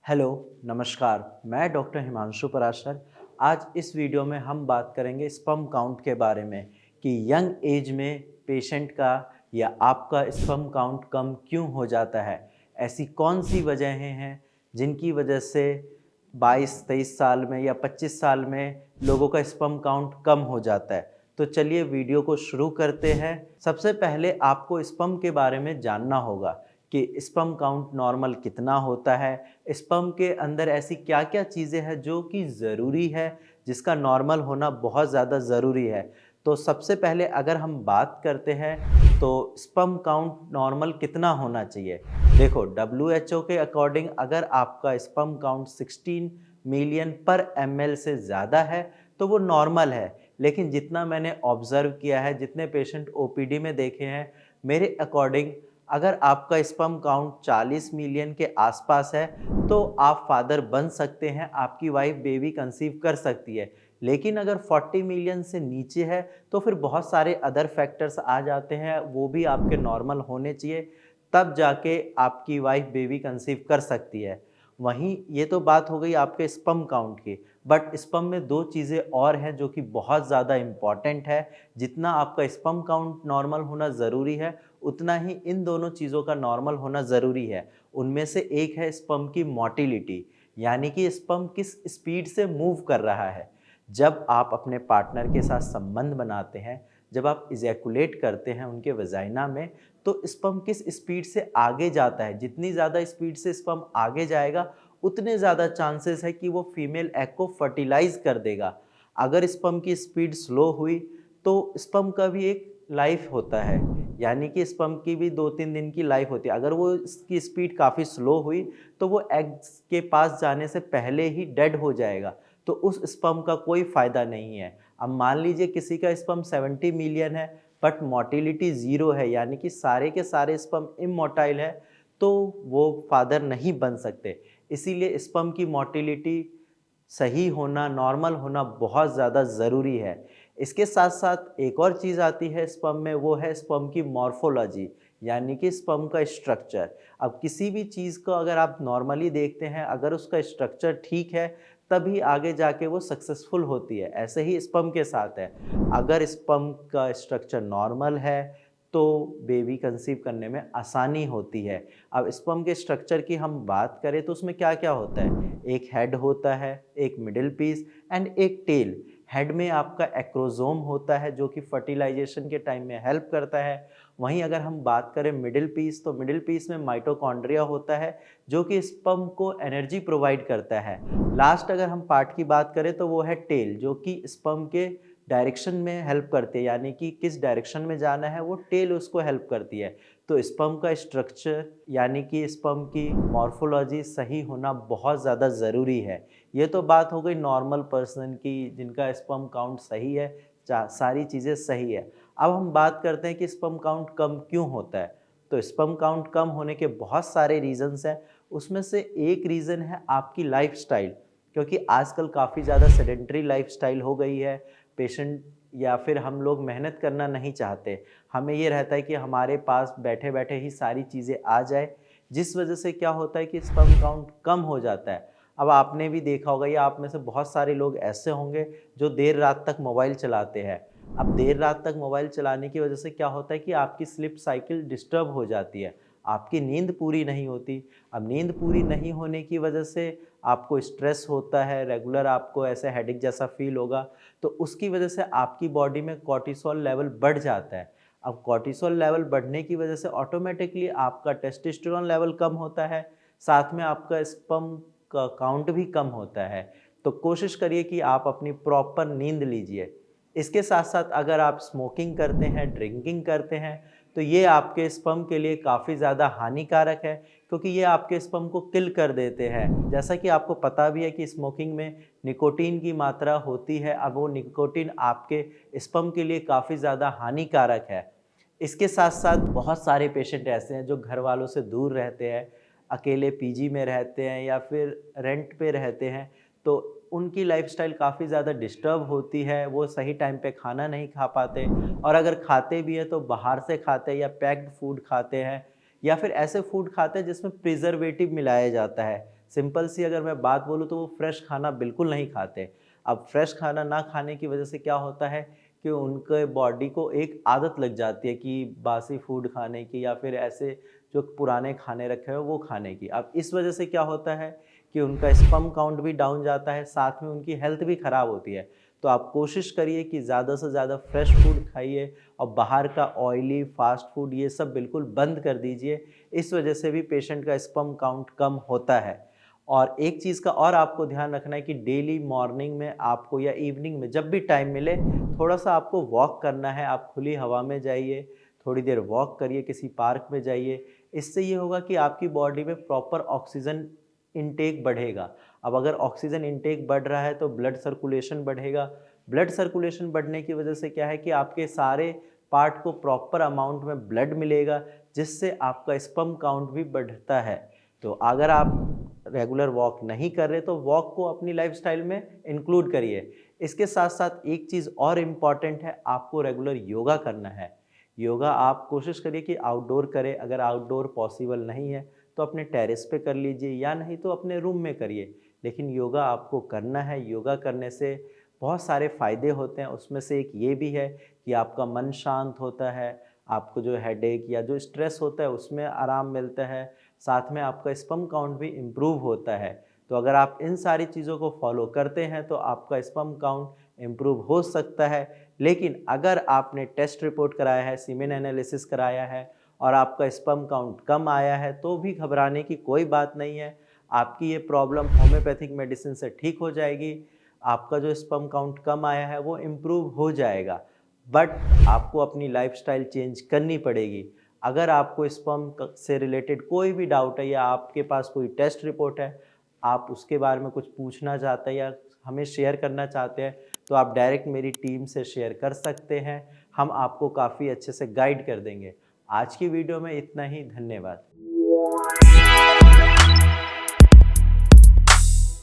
Hello, नमस्कार। मैं doctor Himanshu Parashar. आज इस वीडियो में हम बात करेंगे स्पर्म काउंट के बारे में कि यंग एज में पेशेंट का या आपका स्पर्म काउंट कम क्यों हो जाता है। ऐसी कौन सी वजहें हैं जिनकी वजह से 22-23 साल में या 25 साल में लोगों का स्पर्म काउंट कम हो जाता है। तो चलिए वीडियो को शुरू करते हैं। सबसे पहले आपको स्पर्म के बारे में जानना होगा कि स्पर्म काउंट नॉर्मल कितना होता है, स्पर्म के अंदर ऐसी क्या-क्या चीज़ें हैं जो कि ज़रूरी है, जिसका नॉर्मल होना बहुत ज़्यादा ज़रूरी है। तो सबसे पहले अगर हम बात करते हैं तो स्पर्म काउंट नॉर्मल कितना होना चाहिए। देखो, डब्ल्यूएचओ के अकॉर्डिंग अगर आपका स्पर्म काउंट 16 मिलियन पर एमएल से ज़्यादा है तो वो नॉर्मल है। लेकिन जितना मैंने ऑब्ज़र्व किया है, जितने पेशेंट ओपीडी में देखे हैं, मेरे अकॉर्डिंग अगर आपका स्पर्म काउंट 40 मिलियन के आसपास है तो आप फादर बन सकते हैं, आपकी वाइफ बेबी कंसीव कर सकती है। लेकिन अगर 40 मिलियन से नीचे है तो फिर बहुत सारे अदर फैक्टर्स आ जाते हैं, वो भी आपके नॉर्मल होने चाहिए, तब जाके आपकी वाइफ बेबी कंसीव कर सकती है। वहीं ये तो बात हो गई आपके स्पर्म काउंट की, बट स्पर्म में 2 चीज़ें और हैं जो कि बहुत ज़्यादा इम्पॉर्टेंट है। जितना आपका स्पर्म काउंट नॉर्मल होना ज़रूरी है, उतना ही इन दोनों चीज़ों का नॉर्मल होना ज़रूरी है। उनमें से एक है स्पर्म की मोटिलिटी, यानी कि स्पर्म किस स्पीड से मूव कर रहा है। जब आप अपने पार्टनर के साथ संबंध बनाते हैं, जब आप इजैकुलेट करते हैं उनके वजाइना में, तो स्पर्म किस स्पीड से आगे जाता है। जितनी ज़्यादा स्पीड से स्पर्म आगे जाएगा, उतने ज़्यादा चांसेस है कि वो फीमेल एग को फर्टिलाइज़ कर देगा। अगर स्पर्म की स्पीड स्लो हुई, तो स्पर्म का भी एक लाइफ होता है, यानी कि स्पर्म की भी 2-3 दिन की लाइफ होती है। अगर वो इसकी स्पीड काफ़ी स्लो हुई, तो वो एग्स के पास जाने से पहले ही डेड हो जाएगा, तो उस स्पर्म का कोई फ़ायदा नहीं है। अब मान लीजिए किसी का स्पर्म 70 मिलियन है, बट मोटिलिटी 0 है, यानी कि सारे के सारे स्पर्म इमोटाइल है, तो वो फादर नहीं बन सकते। इसीलिए स्पर्म की मोटिलिटी सही होना, नॉर्मल होना बहुत ज़्यादा ज़रूरी है। इसके साथ-साथ एक और चीज़ आती है स्पर्म में, वो है स्पर्म की मॉर्फ़ोलॉजी, यानी कि स्पर्म का स्ट्रक्चर। अब किसी भी चीज़ को अगर आप नॉर्मली देखते हैं, अगर उसका स्ट्रक्चर ठीक है, तभी आगे जाके वो सक्सेसफुल होती है। ऐसे ही स्पर्म के साथ है। अगर स्पर्म का स्ट्रक्चर नॉर्मल है, तो बेबी कंसीव करने में आसानी होती है। अब स्पर्म के स्ट्रक्चर की हम बात करें तो उसमें क्या-क्या होता है? एक हेड होता है, एक मिडल पीस एंड एक टेल। हेड में आपका एक्रोसोम होता है जो कि फर्टिलाइजेशन के टाइम में हेल्प करता है। वहीं अगर हम बात करें मिडल पीस, तो मिडल पीस में माइटोकॉन्ड्रिया होता है जो कि स्पर्म को एनर्जी प्रोवाइड करता है। लास्ट अगर हम पार्ट की बात करें तो वो है टेल, जो कि स्पर्म के डायरेक्शन में हेल्प करती है, यानी कि किस डायरेक्शन में जाना है वो टेल उसको हेल्प करती है। तो स्पर्म का स्ट्रक्चर यानी कि स्पर्म की मॉर्फोलॉजी सही होना बहुत ज़्यादा ज़रूरी है। ये तो बात हो गई नॉर्मल पर्सन की जिनका स्पर्म काउंट सही है, सारी चीज़ें सही है। अब हम बात करते हैं कि स्पर्म काउंट कम क्यों होता है। तो स्पर्म काउंट कम होने के बहुत सारे रीज़न्स हैं, उसमें से एक रीज़न है आपकी लाइफ़स्टाइल, क्योंकि आजकल काफ़ी ज़्यादा सेडेंटरी लाइफ़स्टाइल हो गई है। पेशेंट या फिर हम लोग मेहनत करना नहीं चाहते। हमें ये रहता है कि हमारे पास बैठे-बैठे ही सारी चीज़ें आ जाए, जिस वजह से क्या होता है कि स्पर्म काउंट कम हो जाता है। अब आपने भी देखा होगा या आप में से बहुत सारे लोग ऐसे होंगे जो देर रात तक मोबाइल चलाते हैं। अब देर रात तक मोबाइल चलाने की वजह से क्या होता है कि आपकी स्लीप साइकिल डिस्टर्ब हो जाती है, आपकी नींद पूरी नहीं होती। अब नींद पूरी नहीं होने की वजह से आपको स्ट्रेस होता है, रेगुलर आपको ऐसे हेडेक जैसा फ़ील होगा, तो उसकी वजह से आपकी बॉडी में कॉर्टिसोल लेवल बढ़ जाता है। अब कॉर्टिसोल लेवल बढ़ने की वजह से ऑटोमेटिकली आपका टेस्टोस्टेरोन लेवल कम होता है, साथ में आपका स्पर्म का काउंट भी कम होता है। तो कोशिश करिए कि आप अपनी प्रॉपर नींद लीजिए। इसके साथ-साथ अगर आप स्मोकिंग करते हैं, ड्रिंकिंग करते हैं, तो ये आपके स्पर्म के लिए काफ़ी ज़्यादा हानिकारक है, क्योंकि ये आपके स्पर्म को किल कर देते हैं। जैसा कि आपको पता भी है कि स्मोकिंग में निकोटीन की मात्रा होती है, अब वो निकोटीन आपके स्पर्म के लिए काफ़ी ज़्यादा हानिकारक है। इसके साथ-साथ बहुत सारे पेशेंट ऐसे हैं जो घर वालों से दूर रहते हैं, अकेले पीजी में रहते हैं या फिर रेंट पे रहते हैं, तो उनकी लाइफ़स्टाइल काफ़ी ज़्यादा डिस्टर्ब होती है, वो सही टाइम पे खाना नहीं खा पाते, और अगर खाते भी हैं तो बाहर से खाते हैं या पैक्ड फूड खाते हैं, या फिर ऐसे फूड खाते हैं जिसमें प्रिजर्वेटिव मिलाया जाता है, सिंपल सी अगर मैं बात बोलूँ तो वो फ्रेश खाना बिल्कुल नहीं खाते। अब फ्रेश खाना ना खाने की वजह से क्या होता है कि उनके बॉडी को एक आदत लग जाती है कि बासी फूड खाने की या फिर ऐसे जो पुराने खाने रखे हुए वो खाने की। अब इस वजह से क्या होता है कि उनका स्पर्म काउंट भी डाउन जाता है, साथ में उनकी हेल्थ भी ख़राब होती है। तो आप कोशिश करिए कि ज़्यादा से ज़्यादा फ्रेश फूड खाइए और बाहर का ऑयली फास्ट फूड ये सब बिल्कुल बंद कर दीजिए। इस वजह से भी पेशेंट का स्पर्म काउंट कम होता है। और एक चीज़ का और आपको ध्यान रखना है कि डेली मॉर्निंग में आपको या इवनिंग में जब भी टाइम मिले थोड़ा-सा आपको वॉक करना है। आप खुली हवा में जाइए, थोड़ी देर वॉक करिए, किसी पार्क में जाइए। इससे ये होगा कि आपकी बॉडी में प्रॉपर ऑक्सीजन इनटेक बढ़ेगा। अब अगर ऑक्सीजन इनटेक बढ़ रहा है तो ब्लड सर्कुलेशन बढ़ेगा। ब्लड सर्कुलेशन बढ़ने की वजह से क्या है कि आपके सारे पार्ट को प्रॉपर अमाउंट में ब्लड मिलेगा, जिससे आपका स्पर्म काउंट भी बढ़ता है। तो अगर आप रेगुलर वॉक नहीं कर रहे तो वॉक को अपनी लाइफस्टाइल में इंक्लूड करिए। इसके साथ-साथ एक चीज़ और इम्पॉर्टेंट है, आपको रेगुलर योगा करना है। योगा आप कोशिश करिए कि आउटडोर करें, अगर आउटडोर पॉसिबल नहीं है तो अपने टेरेस पे कर लीजिए या नहीं तो अपने रूम में करिए। लेकिन योगा आपको करना है। योगा करने से बहुत सारे फ़ायदे होते हैं, उसमें से एक ये भी है कि आपका मन शांत होता है, आपको जो हेडेक या जो स्ट्रेस होता है उसमें आराम मिलता है, साथ में आपका स्पर्म काउंट भी इम्प्रूव होता है। तो अगर आप इन सारी चीज़ों को फॉलो करते हैं तो आपका स्पर्म काउंट इम्प्रूव हो सकता है। लेकिन अगर आपने टेस्ट रिपोर्ट कराया है, सीमेन एनालिसिस कराया है और आपका स्पर्म काउंट कम आया है तो भी घबराने की कोई बात नहीं है। आपकी ये प्रॉब्लम होम्योपैथिक मेडिसिन से ठीक हो जाएगी। आपका जो स्पर्म काउंट कम आया है वो इम्प्रूव हो जाएगा। बट आपको अपनी लाइफ़स्टाइल चेंज करनी पड़ेगी। अगर आपको स्पर्म से रिलेटेड कोई भी डाउट है या आपके पास कोई टेस्ट रिपोर्ट है, आप उसके बारे में कुछ पूछना चाहते हैं या हमें शेयर करना चाहते हैं, तो आप डायरेक्ट मेरी टीम से शेयर कर सकते हैं। हम आपको काफ़ी अच्छे से गाइड कर देंगे। आज की वीडियो में इतना ही। धन्यवाद।